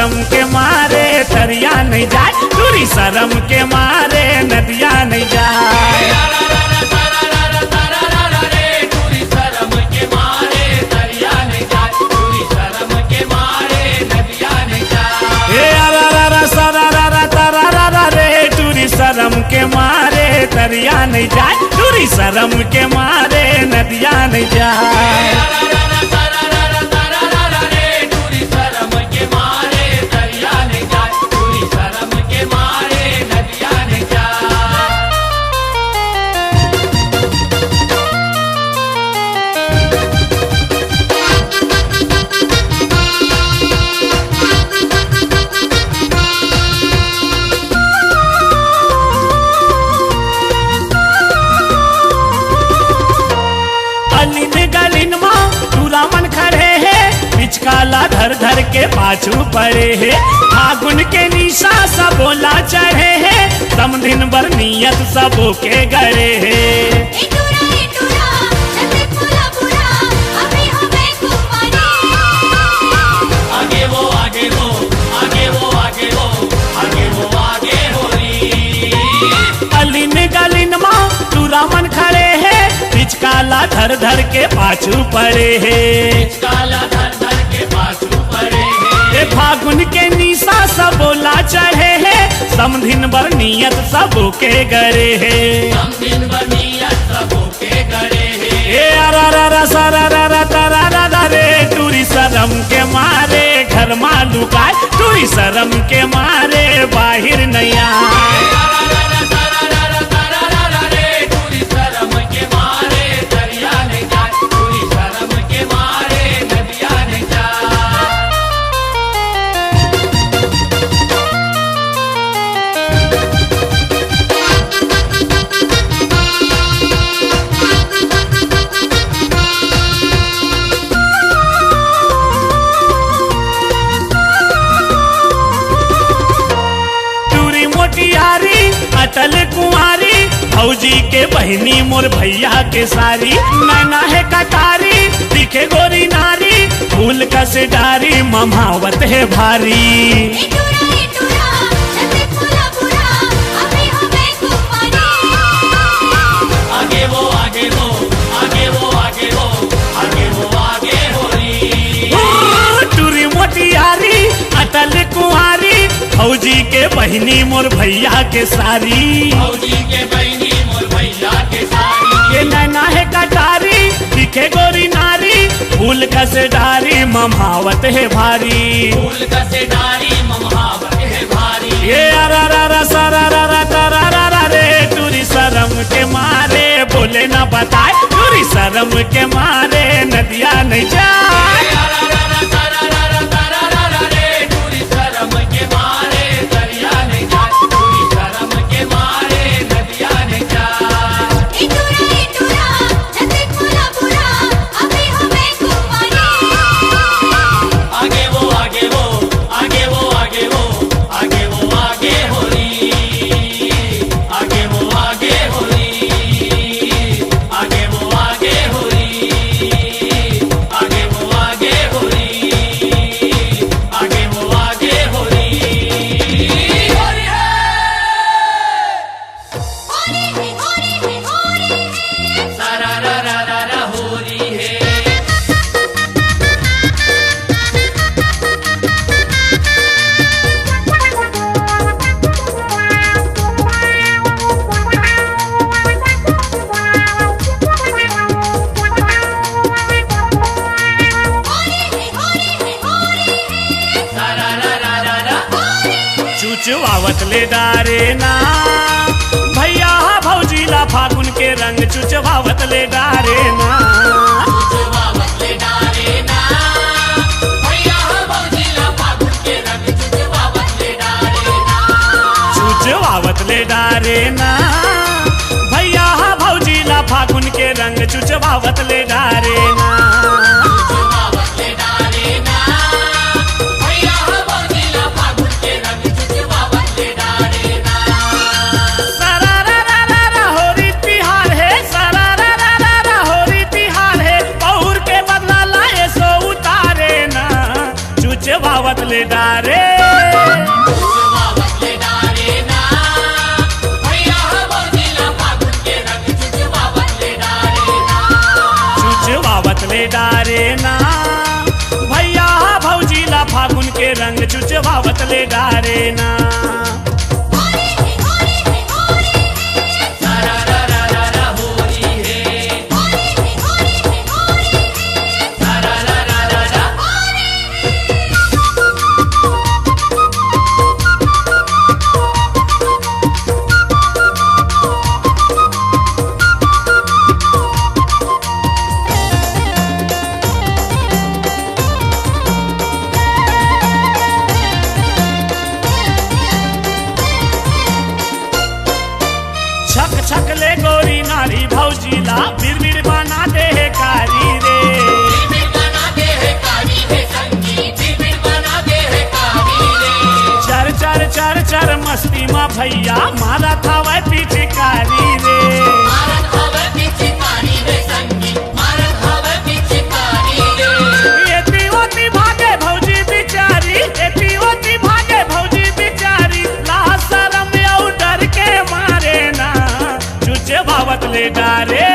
शर्म के मारे तरिया नहीं जाए, दूरी शर्म के मारे नदिया नहीं जाए। शर्म के मारे दरिया नहीं जाए, दूरी शर्म के मारे नदिया नहीं जाए। काला धर धर के पाछू पड़े है, फागुन के निशा सब बोला चढ़े है, दम दिन भर नियत सबों के गड़े है। आगे वो आगे वो आगे वो आगे वो आगे वो आगे हो रही। अलिन गलिन माँ टूरा मन खड़े है, बीच काला धर धर के पाछू पड़े है। काला धर फागुन के निशा सब बोला चढ़े है, समधिन बर नियत सबों के गड़े है। समधिन बर नियत सबों के गड़े है। ए अरा सरा रा रे टूरी शर्म के मारे घर मां लुकाए, टूरी शर्म के मारे बाहर नहीं आए। अटल कुंवारी भौजी के बहनी मोर भैया के सारी, नैना है कटारी दिखे गोरी नारी, फूल का से डारी ममावत है भारी। आगे वो आगे वो आगे वो आगे वो आगे वो आगे हो रही। टूरी मोटियारी अटल कुंवारी भौजी के बहनी मोर भैया के सारी, भौजी के बहनी मोर भैया के सारी। ये नैना है कटारी दिखे गोरी नारी, फूल का से डारी ममावत है भारी। फूल का से डारी ममावत है भारी। ये अरा सरा रा रे टूरी शर्म के मारे बोले ना बताए, टूरी शर्म के मारे नदिया नहीं जाए। चुचवावत ले डारे ना भैया भौजीला फागुन के रंग चुचवावत ले डारे ना। चुचवावत ले डारे ना भैया भौजीला फागुन के रंग चुचवावत ले डारे ना। चुचवावत ले डारे ना भैया भौजीला फागुन के रंग चुचवावत ले डारे ना। चुचवावत ले डारे भौजीला बिरबिर बना दे है कारी रे। चर चर चर चर मस्ती में भैया मारा था वह पिचकारी रे। एती ओती भागे भौजी बिचारी, एती ओती भागे भौजी बिचारी, लाज शरम और डर के मारे ना चुचे भावत ले डारे।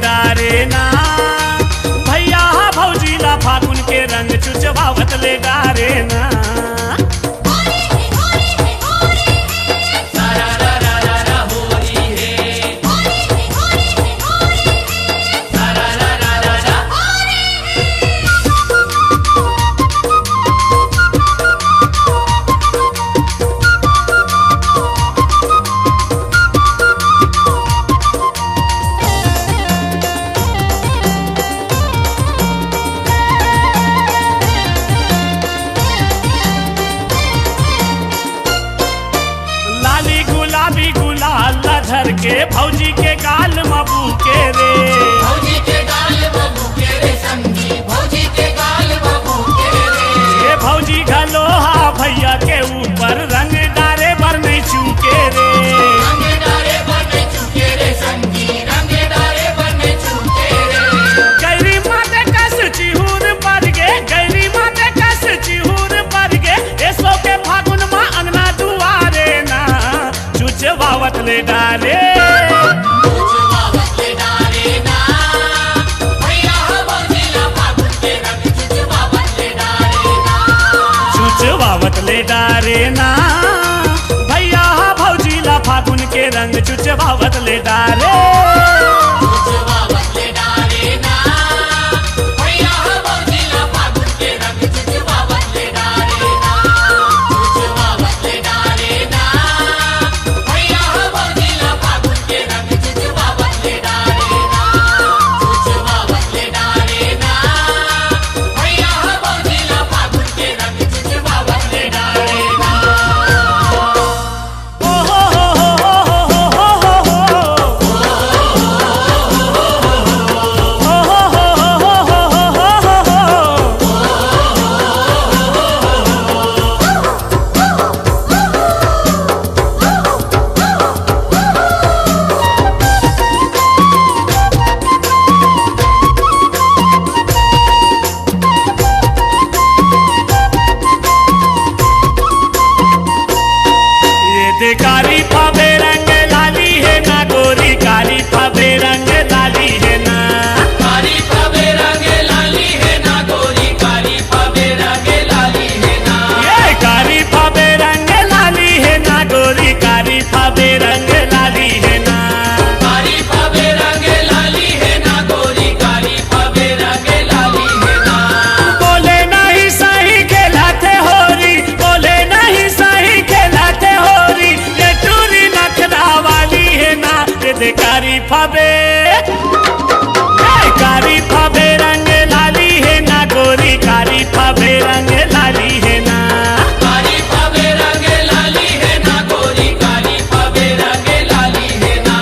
डारे ना भैया भौजीला फागुन के रंग चुचवावत ले डारे ना। धर के भौजी के गाल मबू के रे। भौजी के गाल बबू के रे संगी, भौजी के गाल बबू के रे। ये भौजी घलोहा भैया के ऊपर रंग डारे बर नहीं चूके रे। रंग डारे बर नहीं चूके रे संगी, रंग डारे बर नहीं चूके रे। गैरी माते कस चिहूर पर गे, गैरी माते कस चिहूर पर गे, ऐसो के फागुन मां अंगना दुआरे ना चुचवावत ले डारे। चुचवावत ले डारे ना भैया भौजीला फागुन के रंग चुचवावत ले डारे। कारी फबे रंग लाली है ना गोरी, कारी फबे रंग लाली है ना। कारी फबे रंग लाली है ना गोरी, कारी फबे रंग लाली है ना। ये कारी फबे रंग लाली है ना गोरी, कारी फबे रंग लाली है ना। कारी फबे रंग लाली है ना गोरी, कारी फबे रंग लाली है ना। बोले नहीं सही खेलाते होरी, बोले नहीं सही खेलाते होरी, ये टूरी नखरा वाली है ना। ये कारी फबे, कारी फबे रंग लाली है ना गोरी, कारी फबे रंग लाली है ना। कारी फबे रंग लाली है ना गोरी, कारी फबे रंग लाली है ना।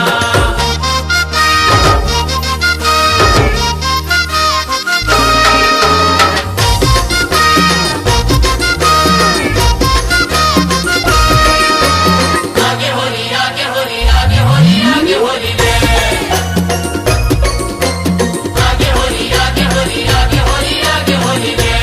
आगे होली, आगे होली, आगे होली, आगे होली रे। आगे होली, आगे होली, आगे होली, आगे होली रे।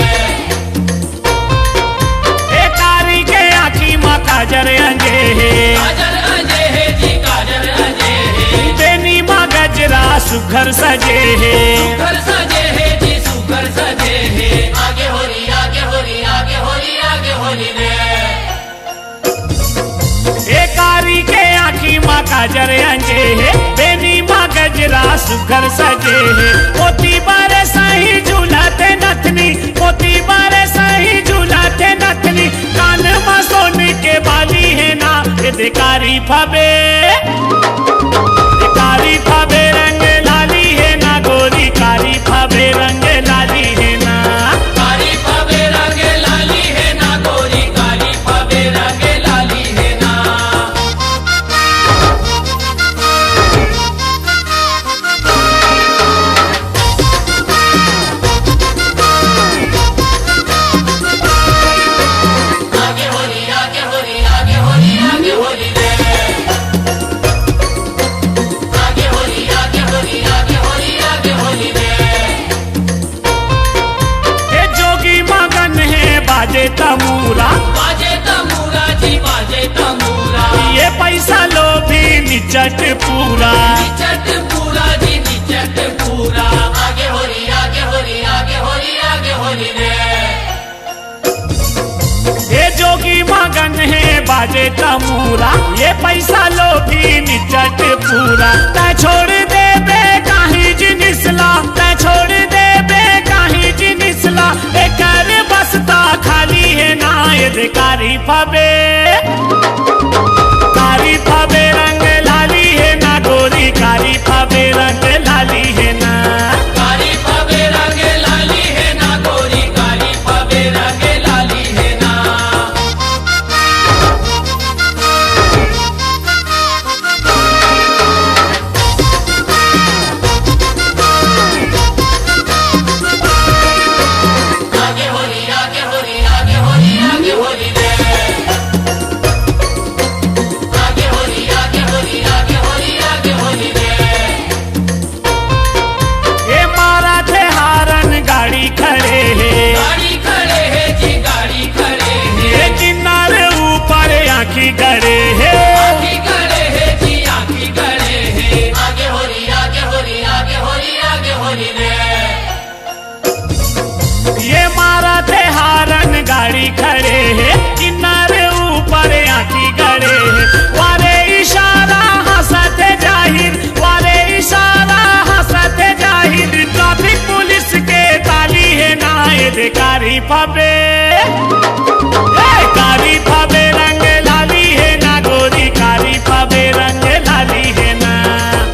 ए कारी के आँखी माँ काजर अंजे है, काजल अंजे है जी, काजल अंजे है। बेनी माँ गजरा सुघर सजे है। सुघर सजे है जी, सुघर सजे है। आगे होली, आगे होली, आगे होली, आगे होली रे। ए कारी के आँखी माँ काजर अंजे है, बेनी माँ गजरा सुघर सजे है। मोती बारे सही झूलाते नथनी, मोती बारे सही झूलाते नथनी, कान में सोने के बाली है ना। ये कारी फबे, कारी फबे रंग लाली है ना गोरी, कारी फबे रंग लाली है ना। कारी फबे पूरा। निचट पूरा जी निचट पूरा, आगे होरी आगे होरी आगे होरी आगे होरी रे। ये जोगी मगन है बाजे तमूरा, ये पैसा लोभी निचट पूरा। तै छोड़ दे बे काहीं जिनिसला, तै छोड़ दे बे काहीं जिनिसला, एकर बसता खाली है ना ये कारी फबे, कारी फबे रंग लाली है ना गोरी, कारी फबे रंग लाली है ना, कारी फबे रंग लाली है ना गोरी, कारी फबे रंग लाली है ना। आगे होरी आगे होरी आगे होरी आगे होरी रे। आगे होरी आगे होरी आगे होरी आगे होरी रे। ये मारा थे हारन गाड़ी खड़े है, गाड़ी खड़े है जी गाड़ी खड़े है। ये किन्नर ऊपर आँखी गड़े है, आँखी गड़े है जी आँखी गड़े है। आगे होरी आगे होरी आगे होरी आगे होरी रे। ये मारा थे हारन गाड़ी खड़े है, किन्नर ऊपर आँखी गड़े है। वारे इशारा हंसते जाहिर, वारे इशारा हंसते जाहिर, ट्रैफिक पुलिस के ताली है ना ये कारी फबे, कारी फबे रंग लाली है ना गोरी, कारी फबे रंग लाली है ना,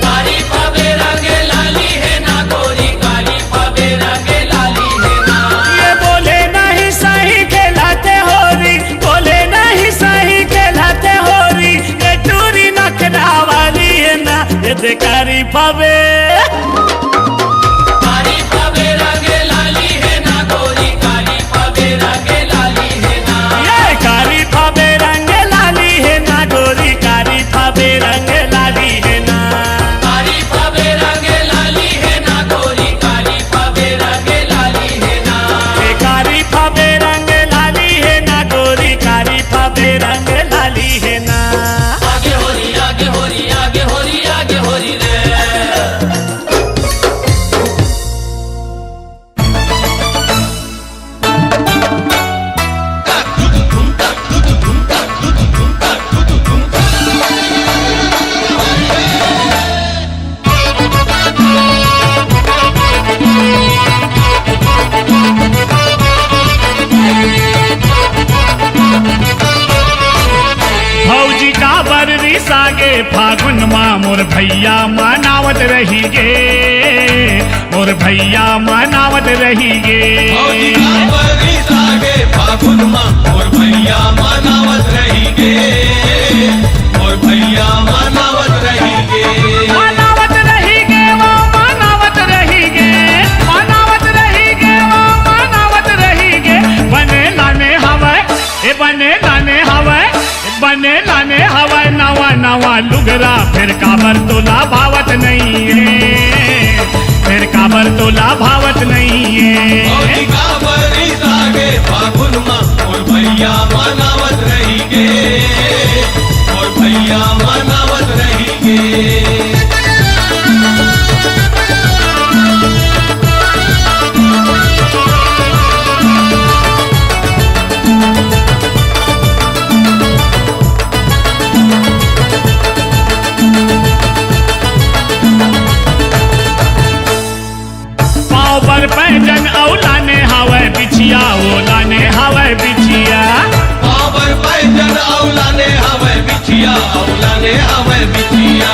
कारी फबे रंग लाली है ना गोरी, कारी फबे रंग लाली है ना। ये बोले नहीं सही खेलाते होरी, बोले नहीं सही खेलाते होरी, ये टूरी नखरा वाली है ना ये कारी फबे, कारी फबे रंग लाली है ना गोरी, कारी फबे रंग लाली है ना। ये कारी फबे रंग लाली है ना गोरी, कारी फबे रंग लाली है ना, कारी फबे रंग लाली है ना गोरी, कारी फबे रंग लाली है ना। ये कारी फबे रंग लाली है ना गोरी, कारी फबे रंग लाली है ना। आगे होरी आगे होरी आगे होरी आगे होरी रे। भौजी का बररी सागे फागुन माँ मोर भैया मनावत रही गे, मोर भैया मनावत रही गे। भौजी का बररी सागे फागुन माँ मोर भैया मनावत रही गे, मोर भैया मनावत रही गे। मनावत रही गे वो मनावत रही गे, मनावत रही गे वो मनावत रही गे। बने लाने हवा ए बने लाने हवा, बने लाने हवा नवा नवा लुगरा, फिर काबर तोला भावत नहीं है, फिर काबर तोला भावत नहीं है। भौजी का बररी सागे फागुन माँ मोर भैया मनावत रही गे, मोर भैया मनावत रही गे। पाँव पर पैजन औलाने हवा बिछिया, ओलाने हवा बिछिया, पावर पैजन औलाने हवे बिछिया, औलाने हवे बिछिया।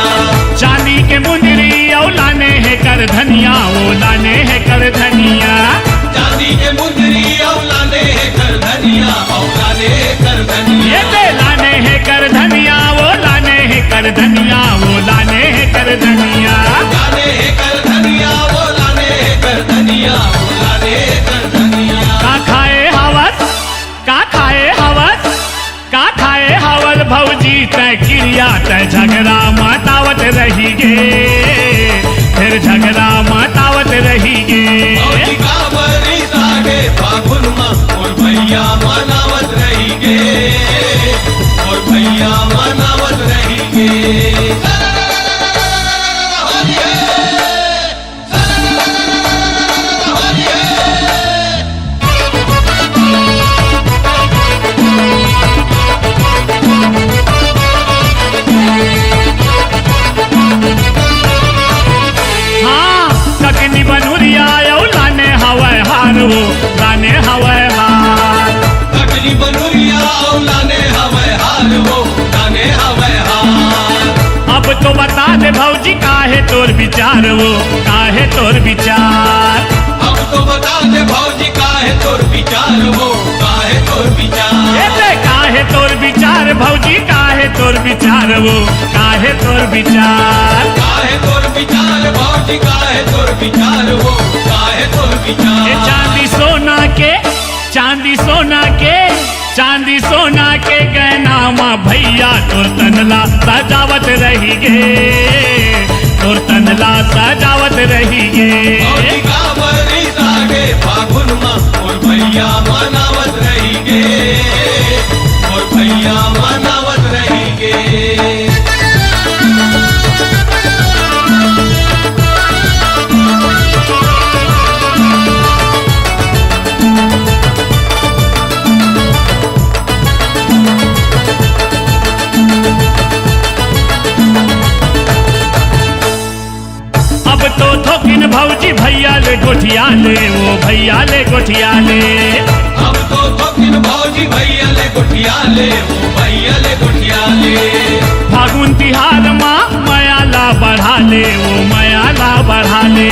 चांदी के मुंदरी औलाने है कर धनिया, ओलाने है कर धनिया, चांदी के मुंदरी औलाने कर धनिया, औलाने कर धनिया। ये दे लाने है कर धनिया, ओलाने है कर धनिया, ओलाने है कर धनिया। लाने कर धनिया, वो लाने कर धनिया, वो लाने कर धनिया। का खाए हवस, का खाए हवस, का खाए हवस भौजी तय क्रिया, तय झगड़ा मतावत रही गे, फिर झगड़ा मतावत रही गे। भौजी का बररी सागे फागुन माँ मोर भैया मनावत रही गे, मोर भैया मनावत रही गे। हार वो लाने हवे हार। कटली बनुरिया लाने हवे हार वो लाने हवे हार। अब तो बता दे भौजी काहे तोर विचार वो काहे तोर विचार। अब तो बता दे भौजी काहे तोर विचार वो काहे तोर विचार। एते काहे तोर विचार भौजी काहे तोर विचार वो काहे तोर विचार। काहे तोर विचार भौजी काहे तोर विचार वो काहे तोर ए विचार। चांदी सोना के चांदी सोना के चांदी सोना के गहना माँ भैया तोर तनला सजावत रही गे तोर तनला सजावत रही गे। भौजी का बरी सागे फागुन माँ और भैया मनावत रही गे और भैया मनावत रही गे। अब तो थोकिन भौजी भैया ले गोठिया ले वो भैया ले गोठिया ले। अब तो थोकिन भौजी भैया ले गुठिया ले वो भैया ले गुठिया ले। फागुन तिहार माँ मयाला बढ़ा ले वो मयाला बढ़ा ले।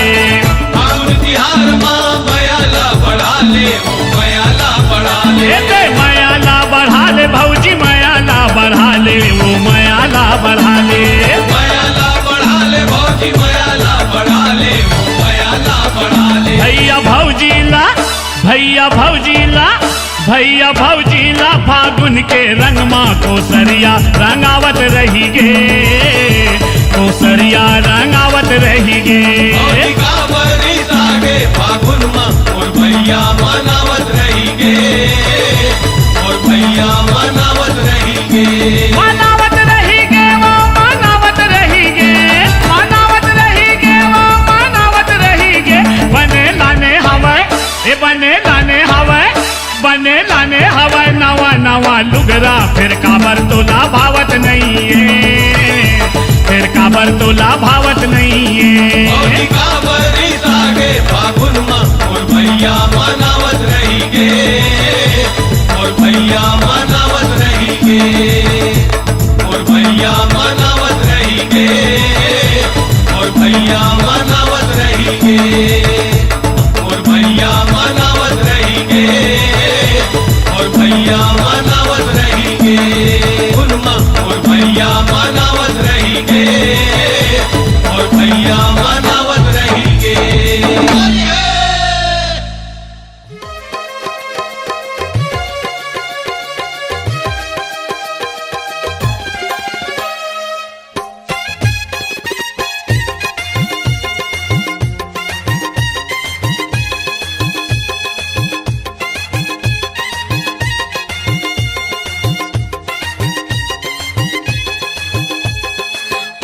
फागुन तिहार माँ मयाला बढ़ा ले वो मयाला बढ़ा ले। एते मयाला बढ़ा ले भौजी मयाला बढ़ा ले वो मयाला बढ़ा ले। मयाला बढ़ा ले भौजी मयाला बढ़ा ले वो मयाला बढ़ा ले। भैया भौजीला भैया भौजीला भैया भौजीला फागुन के रंग माँ कोसरिया रंगावत रही गे कोसरिया रंगावत रही गे। भौजी का बरी सागे फागुन माँ और भैया मनावत रही गे और भैया मनावत रही गे। मनावत रही गे वो मनावत रही गे मनावत रही गे वो मनावत रही गे। बने लाने हवे ए बने लाने हवे बने लाने हवे नवा नवा लुगरा फिर काबर तोला भावत नहीं है फिर काबर तोला भावत नहीं है। भौजी का बरी सागे फागुन माँ और भैया मनावत रही गे और भैया मनावत रही गे और भैया मनावत रही गे और भैया मनावत रही गे और भैया मनावत रही गे और भैया मनावत रही गे। उनमा और भैया मनावत रही गे और भैया मनावत रही गे।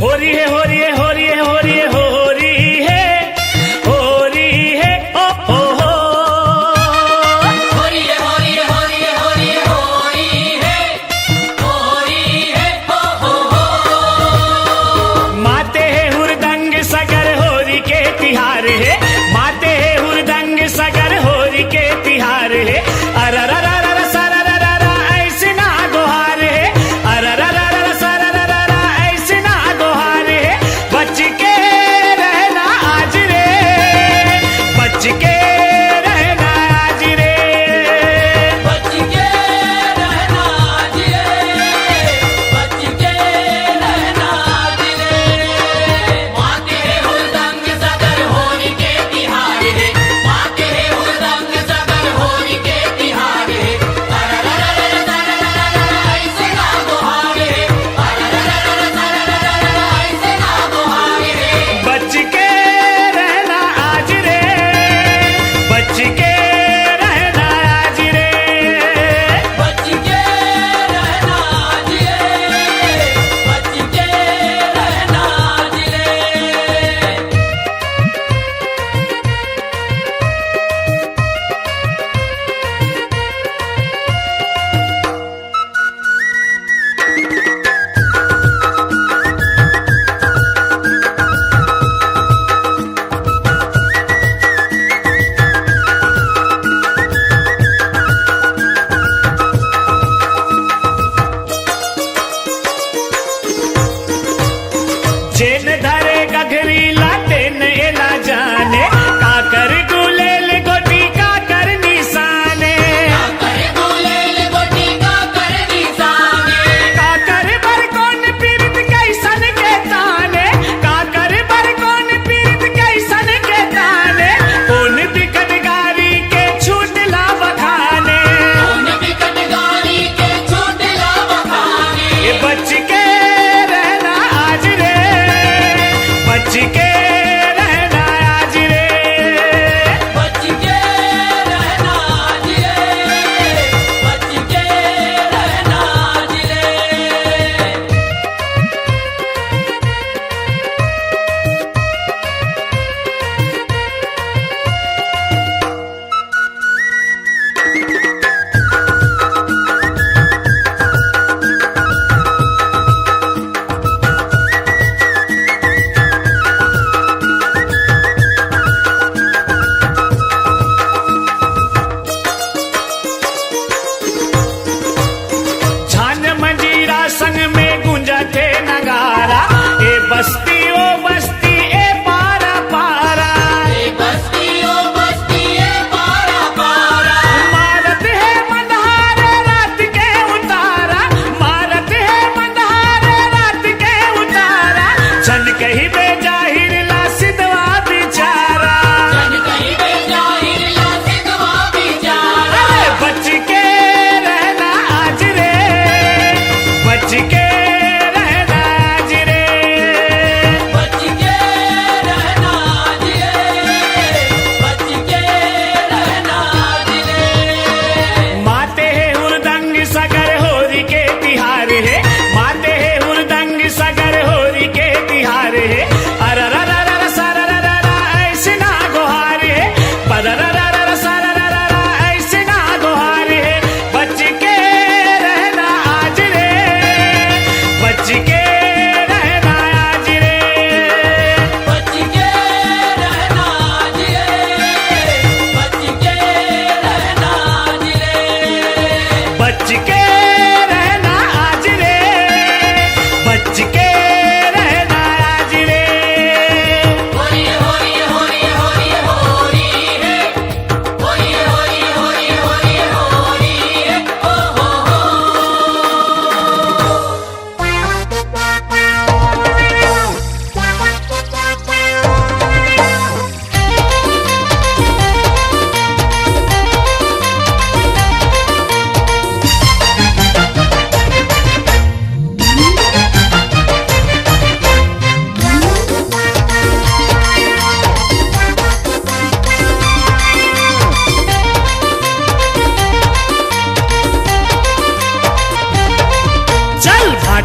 हो रही है हो रही है हो रही है हो रही है हो रही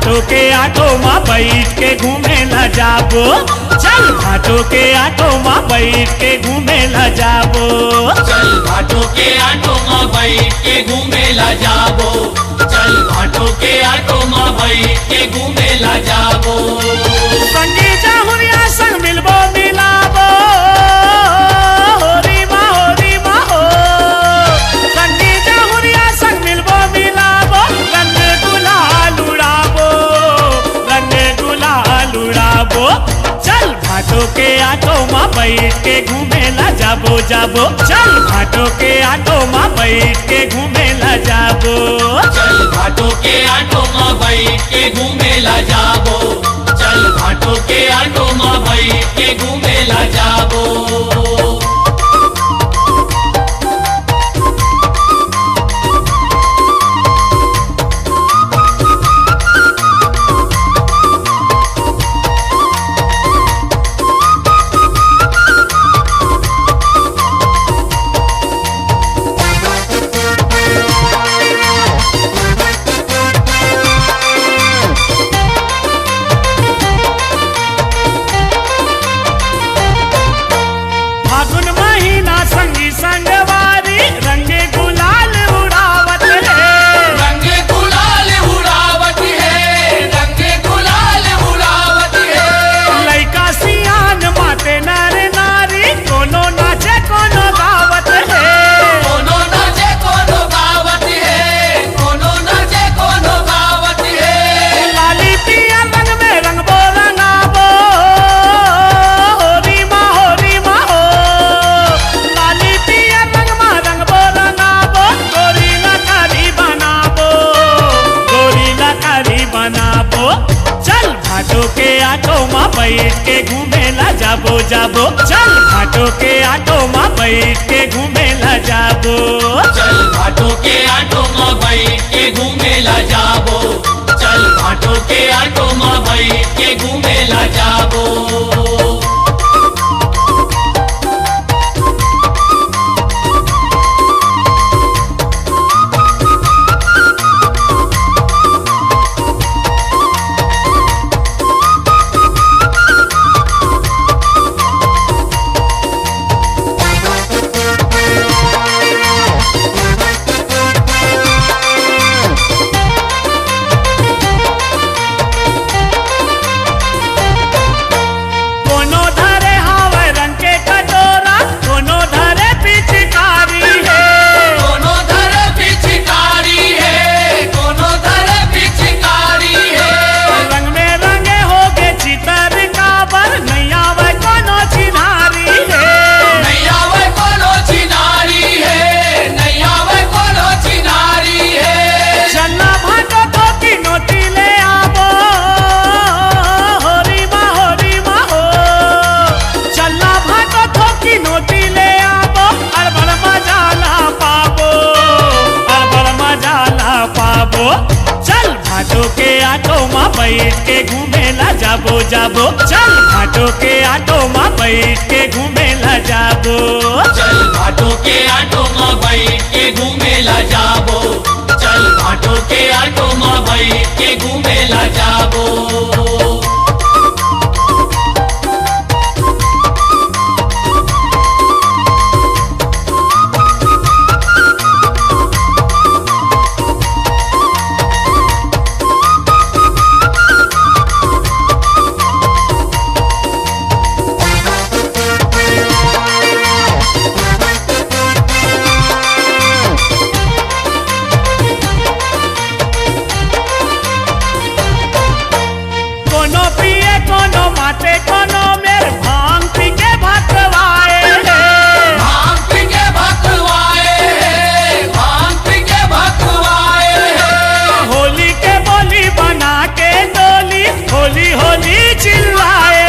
भाटो के आटो माँ बैठ के घूमे ला जाबो चल भाटो के आटो माँ बैठ के घूमे ला जाबो चल घाटों के आटो माँ बैठ के घूमे ला जाबो चल घाटों के आटो माँ बैठ के घूमे ला जाबो संगी जाहुरिया संग मिलबो मिलाबो होरी माँ हो संगी जाहुरिया संग मिलबो मिलाबो रंग गुलाल उड़ाबो चल भाटो के आटो माँ बैठ के घूमे ला जाबो चल भाटो के आटो माँ बैठ के घूमे ला जाबो चल घाटों के आटो माँ बैठ के घूमे ला जाबो चल घाटों के आटो माँ बैठ के घूमे ला जाबो फागुन महीना संगी संगवारी रंगे गुलाल उड़ावत है रंग गुलाल उड़ावत है रंग गुलाल उड़ावत है लइका सियान माते नर नारी कोनो नाचे कोनो गावत है कोनो नाचे कोनो गावत है कोनो नाचे कोनो गावत है लाली पिया रंग में रंगबो रंगाबो होरी माँ हो लाली पिया रंग में रंगबो रंगाबो गोरी लकारी बनाबो चल भाटो के आटो माँ बैठ के घूमे ला जाबो चल भाटो के आटो माँ बैठ के घूमे ला जाबो चल घाटों के आटो माँ बैठ के घूमे ला जाबो चल घाटों के आटो माँ बैठ के घूमे ला जाबो कोनो धरे हावे रंग के कटोरा कोनो धरे पिचकारी है कोनो धरे पिचकारी है कोनो धरे पिचकारी है रंग में रंगे होगे चितर काबर नैया वे कोनो चिन्हारी है नैया वे कोनो चिनारी है नैया वे कोनो चिनारी है चलना भाटो तो की नोटी ले आबो होरी माँ हो चलना भाटो तो की नोटी ले आबो अड़बड़ मजा ला पाबो चल भाटो के आटो माँ बैठ के घूमे ला जाबो चल भाटो के आटो माँ बैठ के घूमे ला जाबो चल घाटों के आटो माँ बैठ के घूमे ला जाबो चल घाटों के आटो माँ बैठ के घूमे ला जाबो कोनो पिए कोनो माते कोनो मेर भांग पी के भटवाए भांग पी के भटवाए हैं भांग पी के भटवाए हैं होली के बोली बना के डोली होली होली चिल्लाए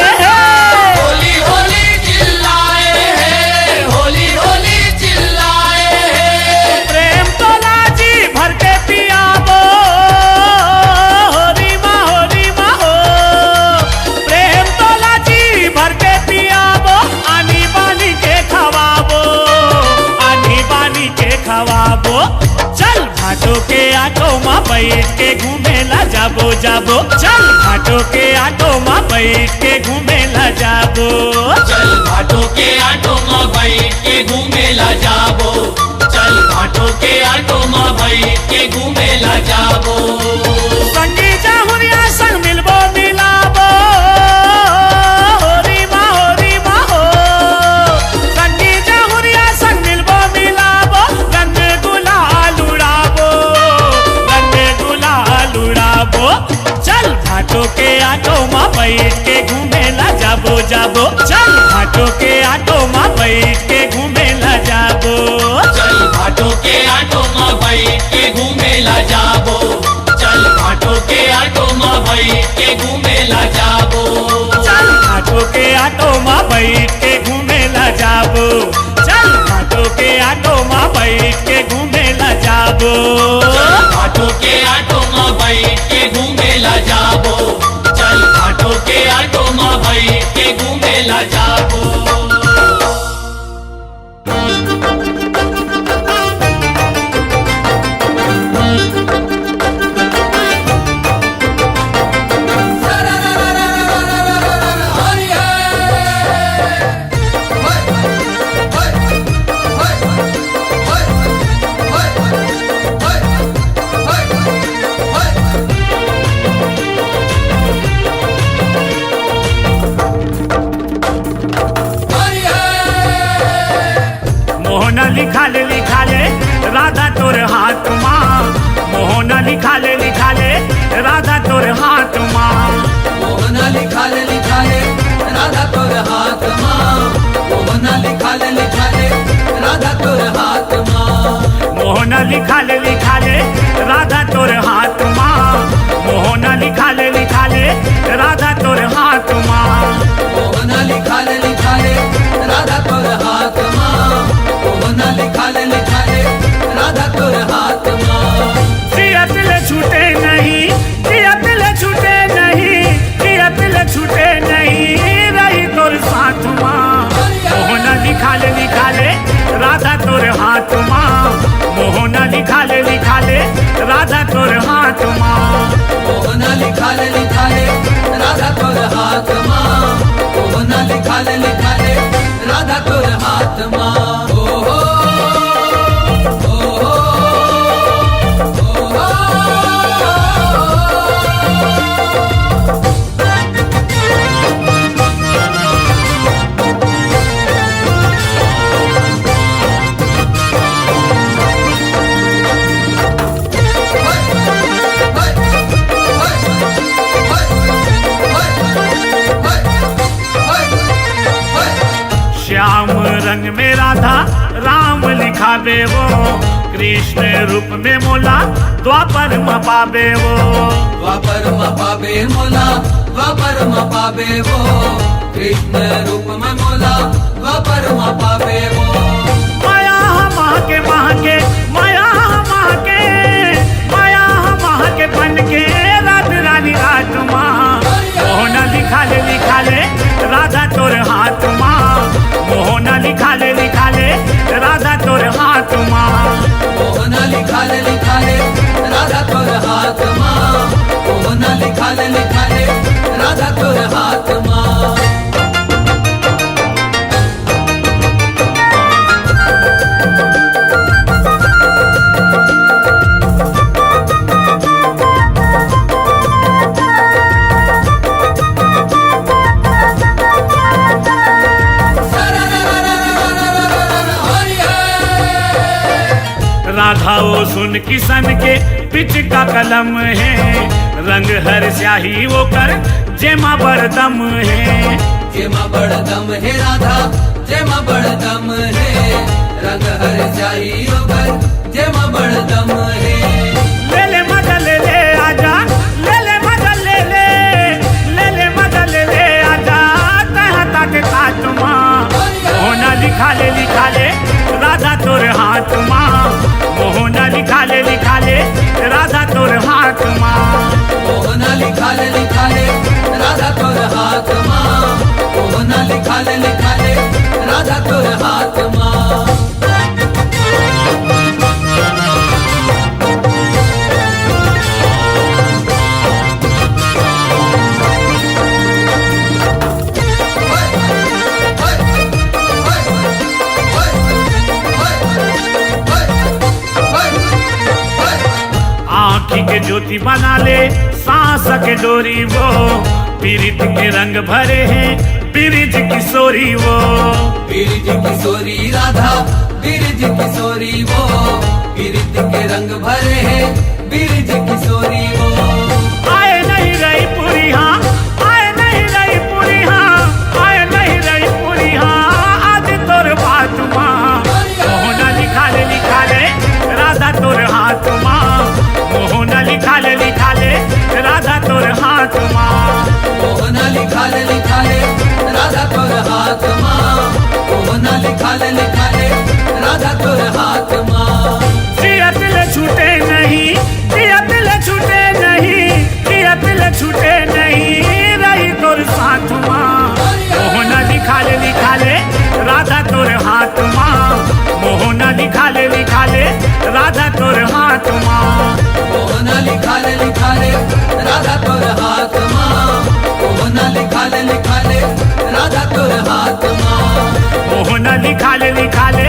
होली होली चिल्लाए हैं होली होली चिल्लाए हैं प्रेम तोला जी भर के पियाबो होरी माँ हो प्रेम तोला जी भर के पियाबो आनी बानी के खवाबो चल भाटो के आटो माँ बैठ के घूमे ला जा जाबो जाबो चल घाटों के आटो माँ बैठ के घूमेला जाबो चल घाटों के आटो माँ बैठ के घूमेला जाबो चल घाटों के आटो माँ बैठ के घूमेला जाबो संगी जाहुरिया संग मिलबो मिलाबो होरी माँ हो संगी जाहुरिया संग मिलबो मिलाबो रंग गुलाल उड़ाबो चल घाटों के आटो माँ बैठ के घूमेला जाबो जाबो चल घाटों के आटो माँ बैठ के घूमेला जाबो चल घाटों के आटो माँ बैठ के घूमेला जाबो चल घाटों के आटो माँ बैठ के घूमेला जाबो चल घाटों के आटो माँ बैठ के घूमेला जाबो चल घाटों के आटो माँ बैठ के घूमेला जाबो चल घाटों के आटो माँ बैठ के घूमेला जाबो चल घाटों के आटो माँ बैठ के घूमेला जाबो मोहन लिखा ले राधा तोर हाथ माँ मोहन लिखा ले राधा तोर हाथ माँ मोहना लिखा ले राधा तोर हाथ माँ मोहना लिखा ले राधा तोर हाथ माँ मोहन लिखा ले राधा तोर हाथ माँ मोहन लिखा ले राधा तोर हाथ माँ मोहना लिखा ले राधा तोर हाथ माँ मोहना लिखा ले राधा तोर हाथ माँ जियत ले छूटे नहीं रही तोर साथ माँ मोहन लिखा ले राधा तोर हाथ माँ मोहन लिखा ले राधा तोर हाथ माँ मोहना लिखा ले राधा तोर हाथ माँ मोहना लिखा ले राधा तोर हाथ माँ ओ हो श्याम रंग में राधा राम लिखाबे वो कृष्ण रूप में मोला द्वापर में पाबे वो द्वापर में पाबे मोला द्वापर में पाबे वो कृष्ण रूप में मोला द्वापर में पाबे वो माया के बन के रात रानी रात माँ मोहन लिखा ले राधा तोर हाथ माँ मोहन लिखा ले राधा तोर हाथ माँ मोहना लिखा ले राधा तोर हाथ माँ मोहना लिखा ले राधा तोर हाथ माँ राधा वो सुन किसन के पिच का कलम है रंग हर स्याही वो कर जेमा बरदम है जेमा बड़दम है राधा जेमा बड़दम है रंग हर स्याही होकर जेमा बड़दम है ले ले मदल ले आजा ले ले मदल ले आजा तहा तक काट माँ मोहना लिखा ले राधा तोर हाथ माँ मोहना लिखा ले राधा तोर हाथ माँ मोहना लिखा ले राधा तोर हाथ माँ मोहना लिखा ले राधा तोर हाथ माँ के ज्योति बना ले सांस के डोरी वो, पीरित के रंग भरे हैं बिरिज किशोरी वो। बिरिज किशोरी राधा बिरिज किशोरी वो, बिरिज के रंग भरे हैं बिरिज किशोरी वो। आए नहीं रही पूरी हाँ, आए नहीं रही पूरी हाँ, आए नहीं रही पूरी हाँ, आज तोर बात माँ मोहना लिखा ले राधा तोर हाथ माँ, मोहना लिखा ले राधा तोर हाथ माँ, मोहना लिखा ले राधा तोर हाथ माँ, मोहना लिखा ले राधा तोर हाथ माँ। जियत ले छूटे नहीं, जियत ले छूटे नहीं, जियत ले छूटे नहीं, रही तोर साथ माँ, मोहना लिखा ले राधा तोर हाथ माँ, मोहना लिखा ले राधा तोर हाथ माँ, मोहना लिखा ले राधा तोर हाथ माँ, मोहना लिखा ले राधा तोर हाथ माँ, मोहना लिखा ले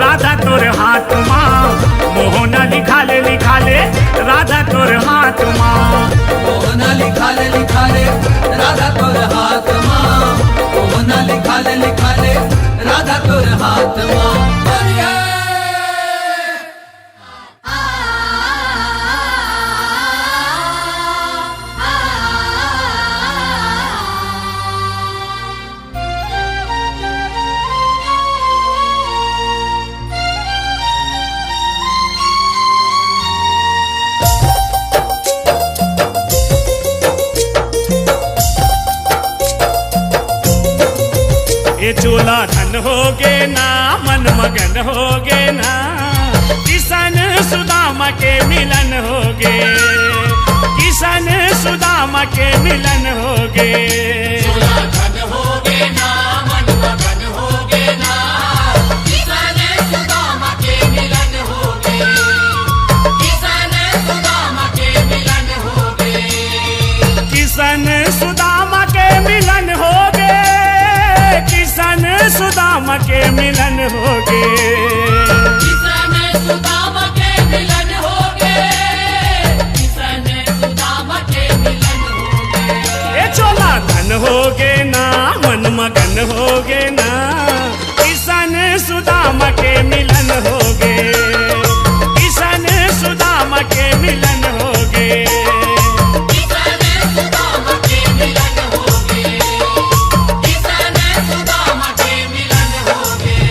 राधा तोर हाथ माँ, मोहना लिखा ले राधा तोर हाथ माँ, मोहना लिखा ले राधा तोर हाथ माँ, मोहना लिखा ले राधा तोर हाथ माँ। ये चोला धन होगे ना, मन मगन होगे ना, किशन सुदामा के मिलन होगे, किशन सुदामा के मिलन होगे। चोला धन होगे ना, मन मगन होगे ना, किशन सुदामा के मिलन होगे, किशन सुदामा के मिलन होगे, किशन सुदामा के मिलन होगे, किशन सुदामा के मिलन होगे, किशन सुदामा के मिलन होगे, किशन सुदामा के मिलन होगे। ये चोला धन होगे ना, मन मगन होगे ना, किशन सुदामा के मिलन होगे, किशन सुदामा के मिलन होगे, किशन सुदामा के मिलन होगे, किशन सुदामा के मिलन होगे।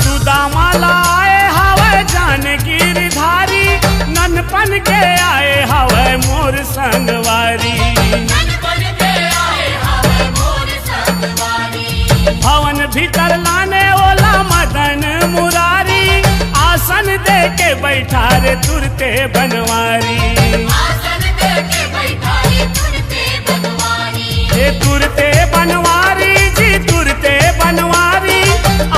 सुदामा लाए हवे जान गिरधारी, ननपन के आए हवे मोर संगवारी, ननपन के आए हवे मोर संगवारी, भवन भीतर लाने ओला मदन मुरारी, आसन दे के बैठा रे तुरते बनवारी, आसन दे के बैठा रे तुरते बनवारी, ये तुरते बनवारी जी तुरते बनवारी,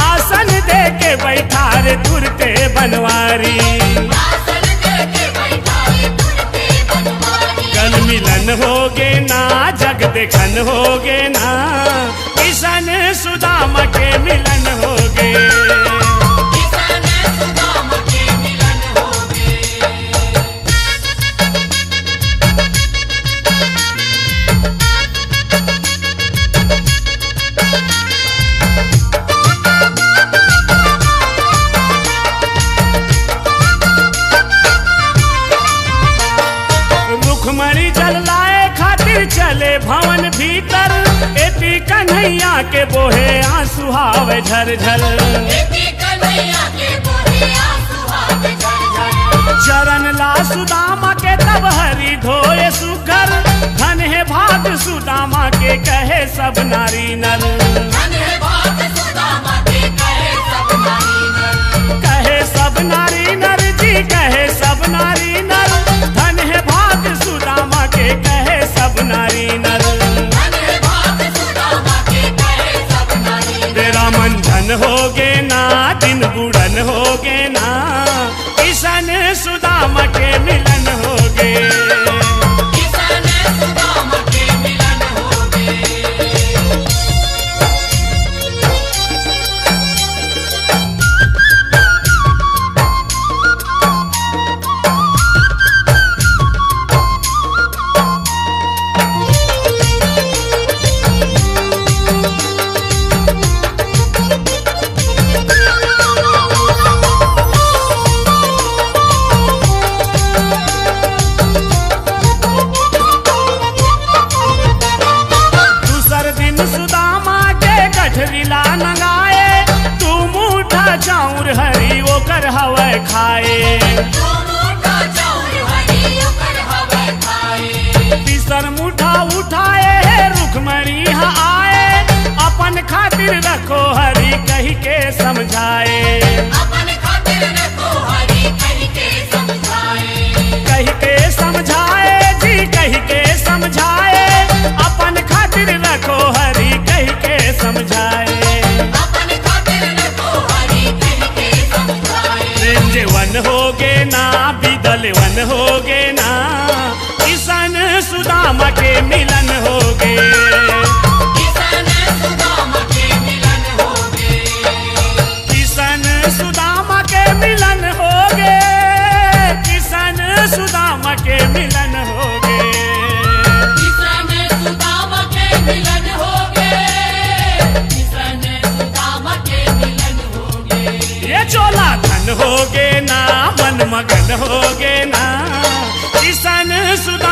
आसन दे के बैठा रे तुरते बनवारी, आसन दे के बैठा रे तुरते बनवारी। कल मिलन होगे ना, जग देखन होगे ना, किशन सुदामा के मिलन होगे, किशन सुदामा के मिलन होगे। रुखमणी जल लाए खातिर चले भवन भीतर, एती कन्हैया के बोहे आंसू हावे झरझर, बेटी कन्हैया के बोहे आंसू हावे झरझर, चरण ला सुदामा के तब हरि धोए सुकर, धन है भाग सुदामा के कहे सब नारी नर, धन है भाग सुदामा के कहे सब नारी नर, कहे सब नारी नर जी कहे सब नारी नर, धन है भाग सुदामा होगे ना दिन गुड़न होगे ना किशन सुदामा के मिलन होगे किशन सुदामा के मिलन होगे दूसर दिन सुदामा के गठरीला नंगाए तू मुठा चाउर हरी ओकर हवा खाए तीसर मुठा उठाए रुखमणी यहाँ आए अपन खातिर रखो हरी कही के समझाए कही के समझाए जी कही के समझाए अपन खातिर रखो हरी कही के समझाए रेंजे वन होगे ना बिदल वन होगे ना किशन सुदामा के मिलन होगे किशन सुदामा के मिलन होगे किशन सुदामा के मिलन होगे किशन सुदामा के मिलन होगे किशन सुदामा के मिलन होगे किशन सुदामा के मिलन होगे ये चोला धन होगे ना मन मगन होगे ना किशन सुदामा